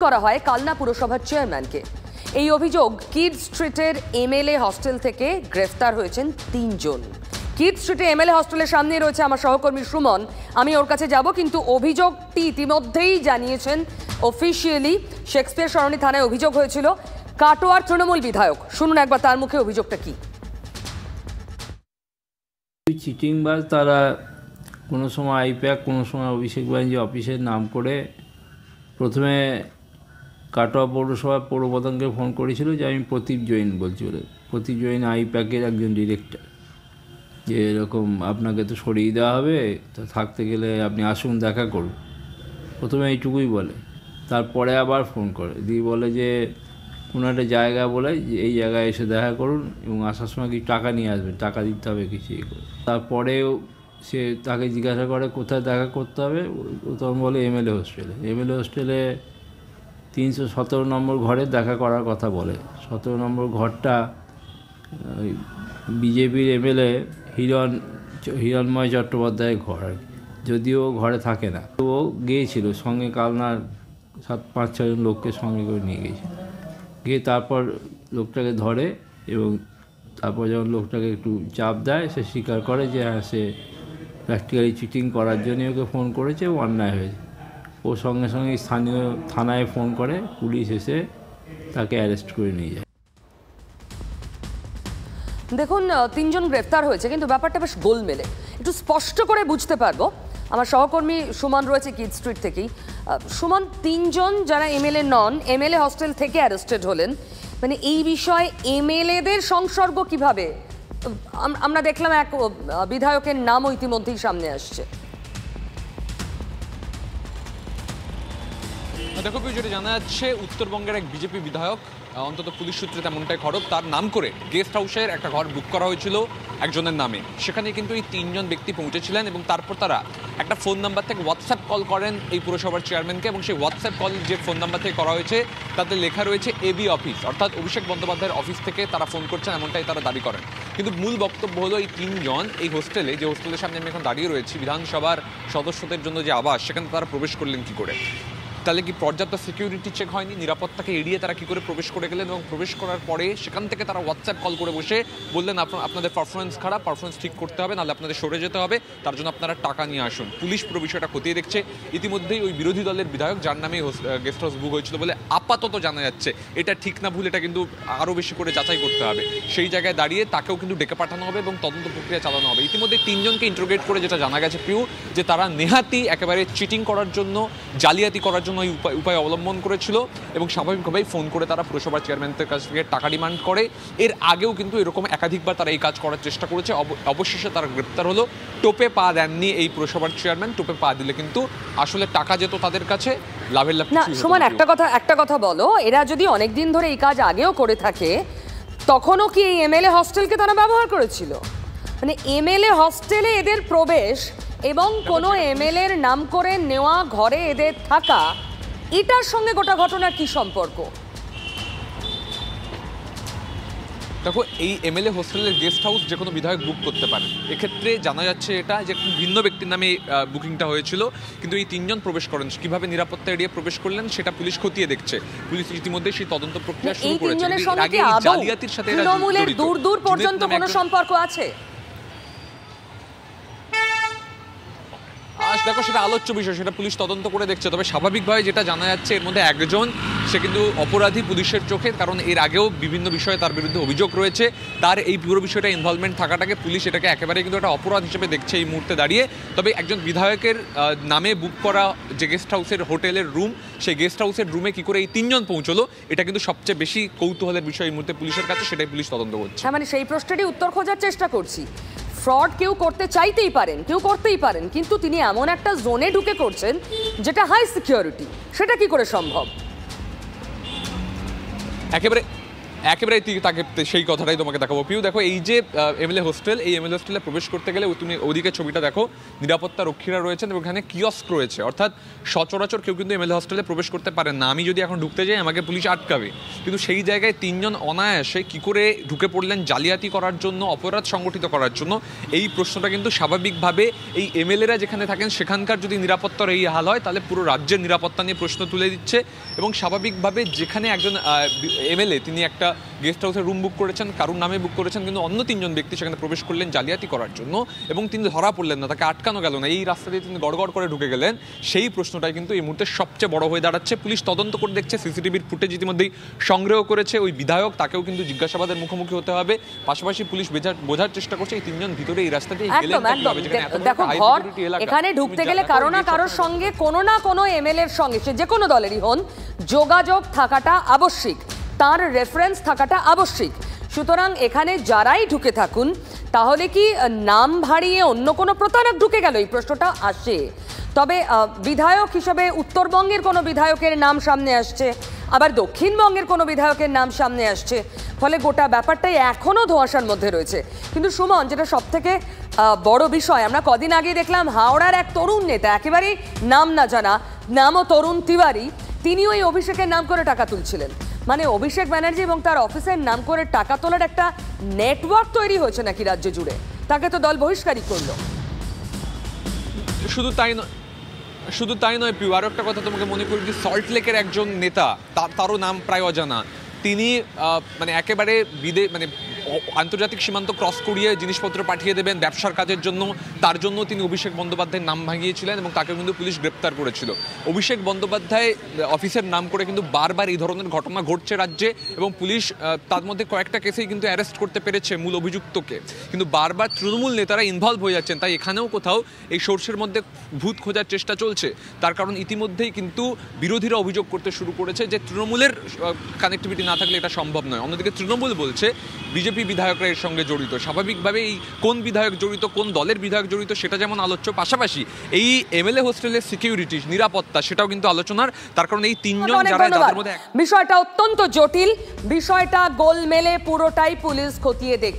করা হয় কালনা পুরসভার চেয়ারম্যানকে। এই অভিযোগ কিড স্ট্রিটের এমএলএ হস্টেল থেকে গ্রেফতার হয়েছেন ৩ জন। কিড স্ট্রিটে এমএলএ হস্টেলের সামনে রয়েছে আমার সহকর্মী সুমন, আমি ওর কাছে যাব, কিন্তু অভিযোগটি ইতিমধ্যেই জানিয়েছেন অফিসিয়ালি। শেক্সপিয়ার সরণি থানায় অভিযোগ হয়েছিল। কাটোয়ার তৃণমূল বিধায়ক, শুনুন একবার তার মুখে অভিযোগটা কি। চিটিংবাজ তারা কোনো সময় আইপ্যাক, কোনো সময় অভিষেক ব্যানার্জি অফিসের নাম করে প্রথমে কাটোয়া পৌরসভার পৌরপ্রধানকে ফোন করেছিল যে আমি প্রদীপ জৈন বলছি বলে। প্রদীপ জৈন আইপ্যাকের একজন ডিরেক্টর, যে এরকম আপনাকে তো সরিয়ে দেওয়া হবে, তো থাকতে গেলে আপনি আসুন দেখা করুন। প্রথমে এইটুকুই বলে, তারপরে আবার ফোন করে দিয়ে বলে যে কোনো একটা জায়গা বলে যে এই জায়গায় এসে দেখা করুন এবং আসার সময় কিছু টাকা নিয়ে আসবেন, টাকা দিতে হবে কিছু ইয়ে করে। তারপরেও সে তাকে জিজ্ঞাসা করে কোথায় দেখা করতে হবে, ও তখন বলে এমএলএ হোস্টেলে। এমএলএ হোস্টেলে 317 নম্বর ঘরে দেখা করার কথা বলে। 17 নম্বর ঘরটা বিজেপির এমএলএ হিরণময় চট্টোপাধ্যায়ের ঘর আর কি, যদিও ঘরে থাকে না। তো ও গিয়েছিল সঙ্গে, কালনার 5-6 জন লোককে সঙ্গে করে নিয়ে গিয়েছিল। গিয়ে তারপর লোকটাকে ধরে এবং তারপর যখন লোকটাকে একটু চাপ দেয়, সে স্বীকার করে যে হ্যাঁ সে প্র্যাকটিক্যালি চিটিং করার জন্য ওকে ফোন করেছে, অন্যায় হয়েছে। ও সঙ্গে সঙ্গে স্থানীয় থানায় ফোন করে, পুলিশ এসে তাকে অ্যারেস্ট করে নিয়ে যায়। দেখুন, 3 জন গ্রেফতার হয়েছে, কিন্তু ব্যাপারটা বেশ গোলমেলে। একটু স্পষ্ট করে বুঝতে পারবো। আমার সহকর্মী সুমন রয়েছে কিড স্ট্রিট থেকেই। সুমন, 3 জন যারা এমএলএ নন, এমএলএ হস্টেল থেকে অ্যারেস্টেড হলেন, মানে এই বিষয়ে এমএলএদের সংসর্গ কিভাবে? আমরা দেখলাম এক বিধায়কের নামও ইতিমধ্যেই সামনে আসছে। দেখো, যেটা জানা যাচ্ছে উত্তরবঙ্গের এক বিজেপি বিধায়ক, অন্তত পুলিশ সূত্রে তেমনটাই খবর, তার নাম করে গেস্ট হাউসের একটা ঘর বুক করা হয়েছিল একজনের নামে। সেখানে কিন্তু এই 3 জন ব্যক্তি পৌঁছেছিলেন এবং তারপর তারা একটা ফোন নাম্বার থেকে হোয়াটসঅ্যাপ কল করেন এই পুরসভার চেয়ারম্যানকে, এবং সেই হোয়াটসঅ্যাপ কল যে ফোন নাম্বার থেকে করা হয়েছে তাতে লেখা রয়েছে এবি অফিস, অর্থাৎ অভিষেক বন্দ্যোপাধ্যায়ের অফিস থেকে তারা ফোন করছেন, এমনটাই তারা দাবি করেন। কিন্তু মূল বক্তব্য হলো এই 3 জন এই হোস্টেলে, যে হোস্টেলের সামনে আমি এখন দাঁড়িয়ে রয়েছি, বিধানসভার সদস্যদের জন্য যে আবাস, সেখানে তারা প্রবেশ করলেন কী করে? তাহলে কি পর্যাপ্ত সিকিউরিটি চেক হয়নি? নিরাপত্তাকে এড়িয়ে তারা কী করে প্রবেশ করে গেলেন? এবং প্রবেশ করার পরে সেখান থেকে তারা হোয়াটসঅ্যাপ কল করে বসে বললেন আপনাদের পারফরমেন্স খারাপ, পারফরমেন্স ঠিক করতে হবে, নাহলে আপনাদের সরে যেতে হবে, তার জন্য আপনারা টাকা নিয়ে আসুন। পুলিশ পুরো বিষয়টা খতিয়ে দেখছে। ইতিমধ্যেই ওই বিরোধী দলের বিধায়ক, যার নামে গেস্ট হাউস বুক হয়েছিল বলে আপাতত জানা যাচ্ছে, এটা ঠিক না ভুল এটা কিন্তু আরও বেশি করে যাচাই করতে হবে। সেই জায়গায় দাঁড়িয়ে তাকেও কিন্তু ডেকে পাঠানো হবে এবং তদন্ত প্রক্রিয়া চালানো হবে। ইতিমধ্যে 3 জনকে ইন্টারোগেট করে যেটা জানা গেছে পিউ, যে তারা নেহাতি একেবারে চিটিং করার জন্য, জালিয়াতি করার জন্য এই উপায় অবলম্বন করেছিল এবং স্বাভাবিকভাবেই ফোন করে তারা পুরসভার চেয়ারম্যানদের কাছ থেকে টাকা ডিমান্ড করে। এর আগেও কিন্তু এরকম একাধিকবার তারা এই কাজ করার চেষ্টা করেছে। অবশেষে তারা গ্রেপ্তার হলো। টোপে পা দেননি এই পুরসভার চেয়ারম্যান। টোপে পা দিলে কিন্তু আসলে টাকা যেত তাদের কাছে, লাভের লাভ না। সমান একটা কথা বলো, এরা যদি অনেকদিন ধরে এই কাজ আগেও করে থাকে, তখনও কি এই এমএলএ হস্টেলকে তারা ব্যবহার করেছিল? মানে এমএলএ হস্টেলে এদের প্রবেশ এবং কোনো এমএলএর নাম করে নেওয়া ঘরে এদের থাকা, এটার সঙ্গে গোটা ঘটনার কি সম্পর্ক? দেখো, এই এমএলএ হোস্টেলের গেস্ট হাউস যে কোনো বিধায়ক বুক করতে পারে। এক্ষেত্রে জানা যাচ্ছে এটা যে ভিন্ন ব্যক্তির নামে বুকিংটা হয়েছিল, কিন্তু এই 3 জন প্রবেশ করেন। কিভাবে নিরাপত্তা এড়িয়ে প্রবেশ করলেন সেটা পুলিশ খতিয়ে দেখছে। পুলিশ ইতিমধ্যে সেই তদন্ত প্রক্রিয়া শুরু করেছে। জালিয়াতির সাথে তৃণমূলের দূর পর্যন্ত কোনো সম্পর্ক আছে? দেখো, সেটা আলোচ্য বিষয়, সেটা পুলিশ তদন্ত করে দেখছে। তবে স্বাভাবিকভাবে যেটা জানা যাচ্ছে, এর মধ্যে একজন সে কিন্তু অপরাধী পুলিশের চোখে, কারণ এর আগেও বিভিন্ন বিষয়ে তার বিরুদ্ধে অভিযোগ রয়েছে। তার এই পুরো বিষয়টা ইনভলভমেন্ট থাকাটাকে পুলিশ এটাকে একেবারে কিন্তু একটা অপরাধ হিসেবে দেখছে এই মুহূর্তে দাঁড়িয়ে। তবে একজন বিধায়কের নামে বুক করা যে গেস্ট হাউসের হোটেলের রুম, সেই গেস্ট হাউসের রুমে কি করে এই 3 জন পৌঁছলো, এটা কিন্তু সবচেয়ে বেশি কৌতূহলের বিষয় এই মুহূর্তে পুলিশের কাছে, সেটাই পুলিশ তদন্ত করছে। মানে সেই প্রশ্নেরই উত্তর খোঁজার চেষ্টা করছি। ফ্রড কেউ করতে চাইতেই পারেন, কেউ করতেই পারেন, কিন্তু তিনি এমন একটা জোনে ঢুকে করছেন যেটা হাই সিকিউরিটি, সেটা কি করে সম্ভব? একেবারে তাকে সেই কথাটাই তোমাকে দেখাবো পিউ। দেখো এই যে এমএলএ হোস্টেল, এই এমএলএ হোস্টেলে প্রবেশ করতে গেলে তুমি ওদিকে ছবিটা দেখো, নিরাপত্তা রক্ষীরা রয়েছেন এবং এখানে কিয়স্ক রয়েছে, অর্থাৎ সচরাচর কেউ কিন্তু এমএলএ হোস্টেলে প্রবেশ করতে পারেন না। আমি যদি এখন ঢুকতে যাই আমাকে পুলিশ আটকাবে, কিন্তু সেই জায়গায় তিনজন অনায়াসে কি করে ঢুকে পড়লেন জালিয়াতি করার জন্য, অপরাধ সংগঠিত করার জন্য, এই প্রশ্নটা কিন্তু স্বাভাবিকভাবে এই এমএলএরা যেখানে থাকেন সেখানকার যদি নিরাপত্তার এই হাল হয় তাহলে পুরো রাজ্যের নিরাপত্তা নিয়ে প্রশ্ন তুলে দিচ্ছে। এবং স্বাভাবিকভাবে যেখানে একজন এমএলএ তিনি একটা গেস্ট হাউসে রুম বুক করেছেন, কারুর নামে বুক করেছেন, কিন্তু অন্য তিনজন ব্যক্তি সেখানে প্রবেশ করলেন জালিয়াতি করার জন্য এবং তিনি ধরা পড়লেন না, তাকে আটকানো গেল না, এই রাস্তা দিয়ে তিনি গড়গড় করে ঢুকে গেলেন, সেই প্রশ্নটাই কিন্তু এই মুহূর্তে সবচেয়ে বড় হয়ে দাঁড়াচ্ছে। পুলিশ তদন্ত করে দেখছে, সিসিটিভির ফুটেজ ইতিমধ্যেই সংগ্রহ করেছে, ওই বিধায়ক তাকেও কিন্তু জিজ্ঞাসাবাদের মুখোমুখি হতে হবে। পাশাপাশি পুলিশ বোঝার চেষ্টা করছে এই তিনজন ভিতরে এই রাস্তা দিয়ে গেলেন কিভাবে, যেখানে এত বড় হাই সিকিউরিটি এলাকা, এখানে ঢুকতে গেলে কারো না কারোর সঙ্গে কোনো না কোনো এমএলএর সঙ্গে, সে যে কোনো দলেরই হন, যোগাযোগ থাকাটা আবশ্যিক, তার রেফারেন্স থাকাটা আবশ্যিক। সুতরাং এখানে যারাই ঢুকে থাকুন, তাহলে কি নাম ভাড়িয়ে অন্য কোনো প্রতারক ঢুকে গেল, এই প্রশ্নটা আসে। তবে বিধায়ক হিসেবে উত্তরবঙ্গের কোনো বিধায়কের নাম সামনে আসছে, আবার দক্ষিণবঙ্গের কোনো বিধায়কের নাম সামনে আসছে, ফলে গোটা ব্যাপারটাই এখনও ধোঁয়াশার মধ্যে রয়েছে। কিন্তু সুমন, যেটা সবথেকে বড় বিষয়, আমরা কদিন আগে দেখলাম হাওড়ার এক তরুণ নেতা, একেবারেই নাম না জানা, নামও তরুণ তিওয়ারি, তিনিও এই অভিষেকের নাম করে টাকা তুলছিলেন। মানে অভিষেক ব্যানার্জি এবং তার অফিসের নাম করে টাকা তোলার একটা নেটওয়ার্ক তৈরি হয়েছে নাকি রাজ্য জুড়ে? তাকে তো দল বহিষ্কারই করলো। শুধু তাই নয় পিউ, আরও একটা কথা তোমাকে মনে করি, যে সল্টলেকের একজন নেতা, তারও নাম প্রায় অজানা, তিনি মানে একেবারে আন্তর্জাতিক সীমান্ত ক্রস করিয়ে জিনিসপত্র পাঠিয়ে দেবেন ব্যবসার কাজের জন্য, তার জন্য তিনি অভিষেক বন্দ্যোপাধ্যায়ের নাম ভাঙিয়েছিলেন এবং তাকে কিন্তু পুলিশ গ্রেপ্তার করেছিল। অভিষেক বন্দ্যোপাধ্যায় অফিসের নাম করে কিন্তু বারবার এই ধরনের ঘটনা ঘটছে রাজ্যে, এবং পুলিশ তার মধ্যে কয়েকটা কেসেই কিন্তু অ্যারেস্ট করতে পেরেছে মূল অভিযুক্তকে, কিন্তু বারবার তৃণমূল নেতারা ইনভলভ হয়ে যাচ্ছেন। তাই এখানেও কোথাও এই সোর্সের মধ্যে ভূত খোঁজার চেষ্টা চলছে। তার কারণ ইতিমধ্যেই কিন্তু বিরোধীরা অভিযোগ করতে শুরু করেছে যে তৃণমূলের কানেক্টিভিটি না থাকলে এটা সম্ভব নয়। অন্যদিকে তৃণমূল বলছে বিজেপি বিধায়করা এর সঙ্গে জড়িত। স্বাভাবিকভাবে এই কোন বিধায়ক জড়িত, কোন দলের বিধায়ক জড়িত সেটা যেমন আলোচ্য, পাশাপাশি এই এমএলএ হোস্টেলের সিকিউরিটি, নিরাপত্তা, সেটাও কিন্তু আলোচনার। তার কারণ এই তিনজন যারা তাদের মধ্যে, বিষয়টা অত্যন্ত জটিল, বিষয়টা গোলমেলে পুরোটাই পুলিশ খতিয়ে দেখছে।